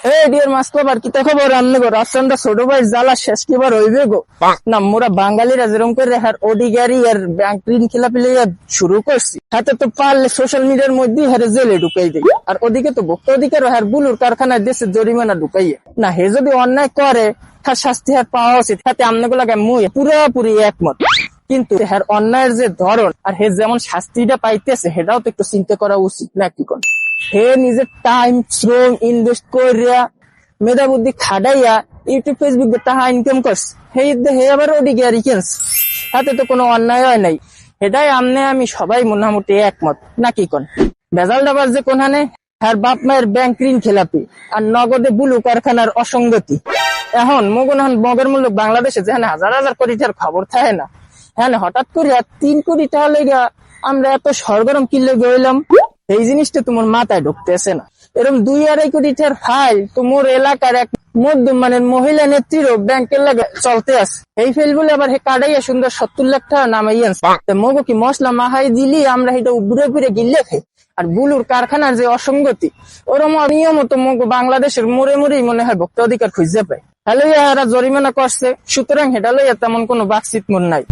এই deer master কি খবর রান্না গো রাফসানদা ছোট ভাই জ্বালা শেষ কিবার হইবে গো না মোরা বাঙালিরা যেরকম করে হার ওডিগারি আর ব্যাংক ঋণ খেলাপি লইয়া শুরু করছি হাতে তো পারলে সোশ্যাল মিডিয়ার মধ্যে হারে জেলে ঢুকাই দেয় আর ওদিকে তো ভোক্তা অধিকার হার বুলুর কারখানায় দেশের জরিমানা ঢুকাইয়ে না হে যদি অন্যায় করে তার শাস্তি হার পাওয়া উচিত হাতে আমনেগুলাকে মুই পুরোপুরি একমত কিন্তু হার অন্যায়ের যে ধরন আর হে যেমন শাস্তিটা পাইতেছে সেটাও তো একটু চিন্তা করা উচিত না কি কোন হে নিজের টাইম শ্রম ইনভেস্ট করিয়া মেধা বুদ্ধি খাটাইয়া ইউটিউব ফেসবুক টাকা ইনকাম করছে হে আবার ওডিগারি কিনছে হাতে তো কোনো অন্যায় হয় নাই এটাই আমনে আমি সবাই মোটামুটি একমত নাকি কোন ভেজাল ডাবার যে কোনখানে আর বাপ মায়ের ব্যাংক ঋণ খেলাপি আর নগদে বুলু কারখানার অসঙ্গতি এখন মগের মূল্য বাংলাদেশে যেখানে হাজার হাজার কোটি টাকার খবর থাকে না হ্যাঁ হঠাৎ করে 3 কোটি টাকা লেগে আমরা এত সরগরম কিনলে গেলাম এই জিনিসটা তোমার মাথায় ঢুকতেছে না এরকম 2-2.5 কোটি টাকার ফাইল তোমার এলাকার এক মধ্যম মানের মহিলা নেত্রীরও ব্যাংকের লাগে চলতে আছে এই ফেল বলে আবার হে কাটাইয়া সুন্দর 70 লাখ টাকা নামাইয়েন মগো কি মশলা মাহাই দিলি আমরা এটা উবুরে ফিরে গিলে খাই আর বুলুর কারখানার যে অসঙ্গতি ওরম নিয়মত মগো বাংলাদেশের মোড়ে মোড়েই মনে হয় ভোক্তা অধিকার খুঁজে পায় হ্যালো এরা জরিমানা করছে সুতরাং হেটা লইয়া তেমন কোনো বাকশিট মন নাই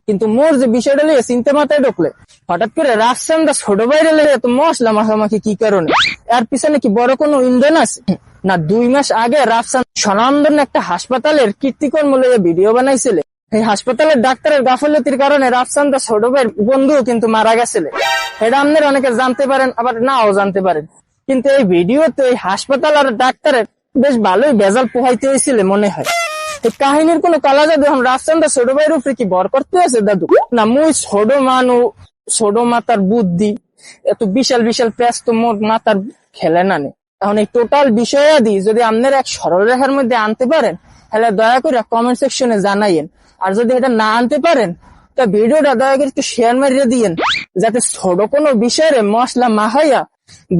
কিন্তু মোর যে বিষয়টা লইয়া চিন্তা মাথায় ঢুকলে হঠাৎ করে রাফসানদা ছোট বাইরে লইয়া তো মশলা মাখামাখি কি কারণে এর পিছনে কি বড় কোনো ইন্ধন আছে না 2 মাস আগে রাফসান স্বনামধন্য একটা হাসপাতালের কীর্তিকর্ম লইয়া ভিডিও বানাইছিল এই হাসপাতালের ডাক্তারের গাফলতির কারণে রাফসানদা ছোট ভাইয়ের বন্ধু কিন্তু মারা গেছিল এটা আপনারা অনেকে জানতে পারেন আবার নাও জানতে পারেন কিন্তু এই ভিডিওতে এই হাসপাতাল আর ডাক্তারের বেশ ভালোই ভেজাল পোহাইতে হয়েছিল মনে হয় এই কাহিনীর কোন কালা জাদু এখন রাফসানদা ছোট ভাইয়ের উপরে কি বর করতে আছে দাদু না মুই ছোট মানু ছোট মাতার বুদ্ধি এত বিশাল বিশাল প্যাস তো মোর মাতার খেলে না এখন এই টোটাল বিষয়াদি যদি আপনারা এক সরল রেখার মধ্যে আনতে পারেন তাহলে দয়া করে কমেন্ট সেকশনে জানাইয়েন আর যদি এটা না আনতে পারেন তা ভিডিওটা দয়া করে একটু শেয়ার মারিয়ে দিয়েন যাতে ছোট কোনো বিষয়ে মশলা মাহাইয়া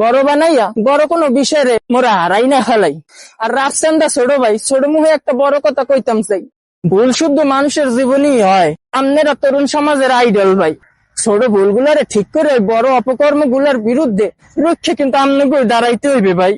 বড় বানাইয়া বড় কোনো বিষয়ে মোরা হারাই না ফেলাই আর রাফসানদা ছোট ভাই ছোট মুখে একটা বড় কথা কইতাম চাই ভুল শুদ্ধ মানুষের জীবনই হয় আপনারা তরুণ সমাজের আইডল ভাই ছোট ভুলগুলারে ঠিক করে বড় অপকর্ম গুলার বিরুদ্ধে রুখে কিন্তু আপনাকে দাঁড়াইতে হইবে ভাই।